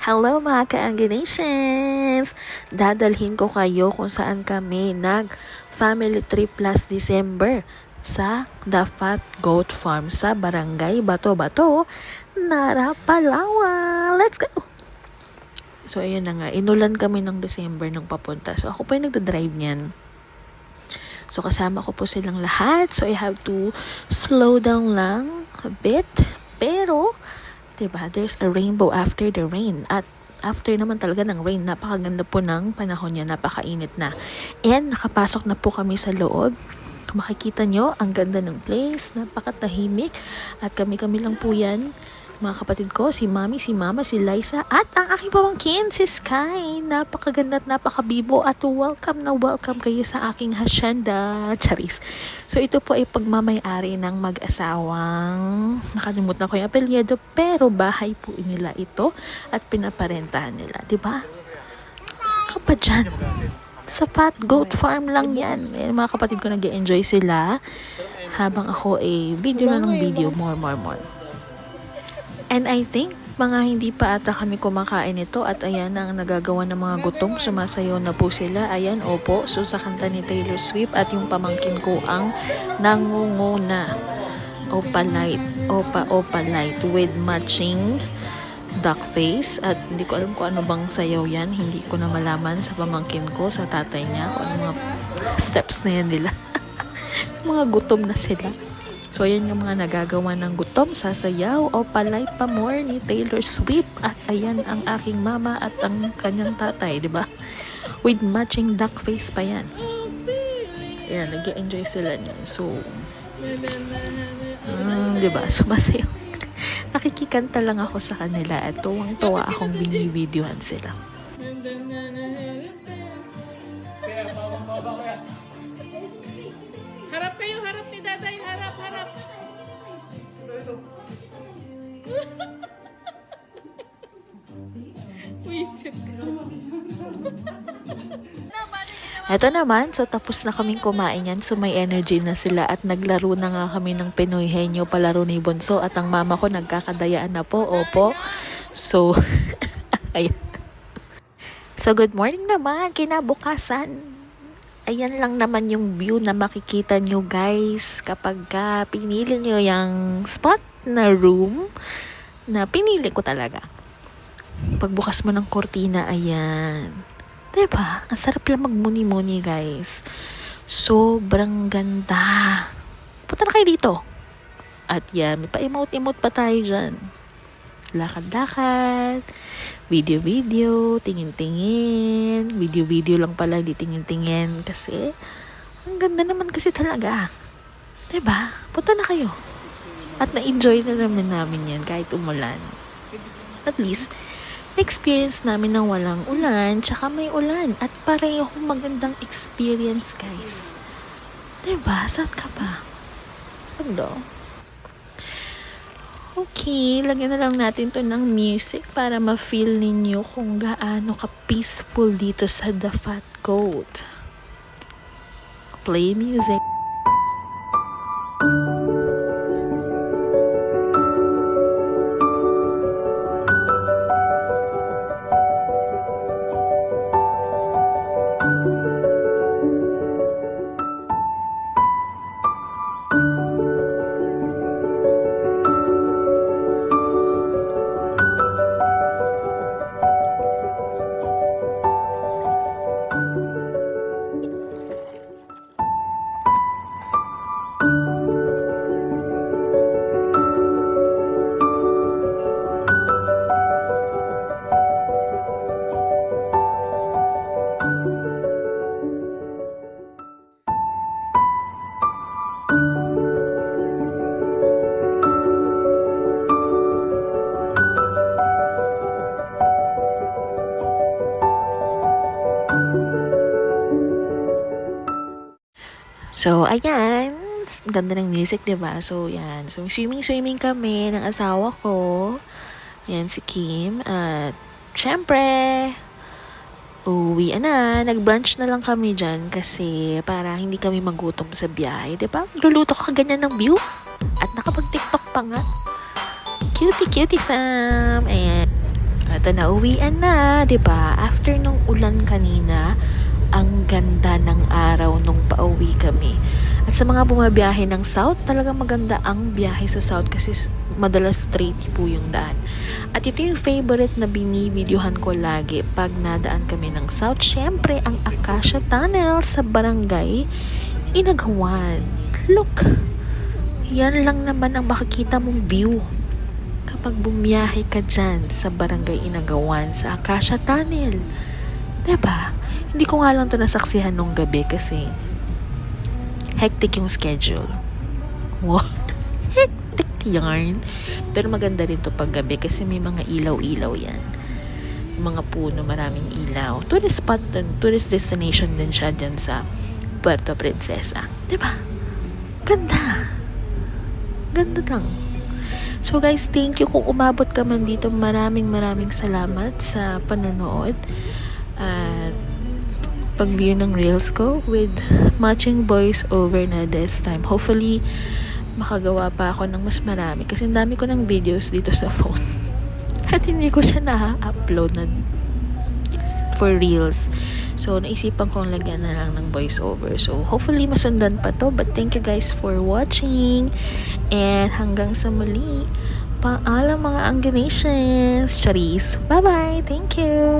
Hello mga ka-Anginations! Dadalhin ko kayo kung saan kami nag-family trip last December sa The Fat Goat Farm sa Barangay Bato-Bato, Nara, Palawan. Let's go! So ayun na nga, inulan kami ng December nung papunta. So ako po yung nagdadrive niyan. So kasama ko po silang lahat. So I have to slow down lang a bit. Pero diba, there's a rainbow after the rain. At after naman talaga ng rain, napakaganda po ng panahon niya, napakainit na. And nakapasok na po kami sa loob. Kung makikita nyo, ang ganda ng place, napakatahimik. At kami-kami lang po yan. Mga kapatid ko, si Mami, si Mama, si Liza, at ang aking pamangkin, si Sky. Napakaganda at napakabibo at welcome na welcome kayo sa aking hacienda. Charis. So ito po ay pagmamay-ari ng mag-asawang, nakalimutan ko yung apelyido, pero bahay po nila ito at pinaparentahan nila. Diba? Saan ka pa dyan? Sa Fat Goat Farm lang yan. Mga kapatid ko nag-enjoy sila habang ako video na ng video, more. And I think, mga hindi pa ata kami kumakain ito at ayan ang nagagawa ng mga gutom, sumasayaw na po sila. Ayan, opo, so sa kanta ni Taylor Swift at yung pamangkin ko ang nangunguna. Opa light with matching duck face at hindi ko alam kung ano bang sayaw yan. Hindi ko na malaman sa pamangkin ko, sa tatay niya, kung ano mga steps na yan nila. Mga gutom na sila. So, ayan yung mga nagagawa ng gutom, sasayaw, o palay pa more ni Taylor Swift. At ayan ang aking mama at ang kanyang tatay, di ba? With matching duck face pa yan. Ayan, nag-enjoy sila niyan. So, di ba? Sumasayaw. Nakikikanta lang ako sa kanila at tuwang-tuwa akong binivideohan sila. Harap kayo, harap ni Daday, harap. Wisit ka. Eto naman, so tapos na kaming kumain yan, so may energy na sila at naglaro na nga kami ng Pinoy Henyo, palaro ni Bonso at ang mama ko nagkakadayaan na po, opo. So, ayan. So good morning naman, kinabukasan. Ayan lang naman yung view na makikita nyo guys kapag pinili nyo yung spot na room na pinili ko talaga. Pagbukas mo ng kortina, ayan. Diba? Ang sarap lang magmuni-muni guys. Sobrang ganda. Punta na kayo dito. At yan, may pa-emote-emote pa tayo dyan. Lakad-lakad, video-video, tingin-tingin, video-video lang pala, hindi tingin-tingin kasi ang ganda naman kasi talaga. Diba? Punta na kayo. At na-enjoy na naman namin yan kahit umulan. At least, experience namin ng walang ulan, tsaka may ulan. At parehong magandang experience, guys. Diba? Saan ka pa? Ano? Okay, lagyan na lang natin to ng music para ma-feel ninyo kung gaano ka-peaceful dito sa The Fat Goat. Play music. So, ayan. Ganda ng music, diba? So, yan. So, swimming kami ng asawa ko. Yan, si Kim. At, syempre, uwi na. Nag-brunch na lang kami dyan kasi para hindi kami magutom sa biyahe. Diba? Luluto ka ganyan ng view. At nakapag-tiktok pa nga. Cutie fam. Ayan. Ito na, uwian na, 'di ba? After nung ulan kanina, ang ganda ng araw nung pauwi kami. At sa mga bumabiyahe ng South, talagang maganda ang biyahe sa South kasi madalas straight po yung daan. At ito yung favorite na binibidyohan ko lagi pag nadaan kami ng South. Syempre, ang Acacia Tunnel sa Barangay Inagawan. Look! Yan lang naman ang makikita mong view kapag bumiyahe ka dyan sa Barangay Inagawan sa Acacia Tunnel. Diba? Hindi ko nga lang ito nasaksihan nung gabi kasi hectic yung schedule. What? Hectic yarn. Pero maganda rin to pag gabi kasi may mga ilaw-ilaw yan. Mga puno, maraming ilaw. Tourist spot din, tourist destination din siya dyan sa Puerto Princesa. Diba? Ganda. Ganda lang. So guys, thank you kung umabot ka man dito. Maraming salamat sa panonood at pag-view ng reels ko with matching voice over na this time. Hopefully, makagawa pa ako ng mas marami kasi ang dami ko ng videos dito sa phone at hindi ko siya na-upload na for reels. So, naisipan kong lagyan na lang ng voice over. So, hopefully, masundan pa to. But thank you guys for watching. And hanggang sa muli, paalam mga Anganations. Charis. Bye-bye. Thank you.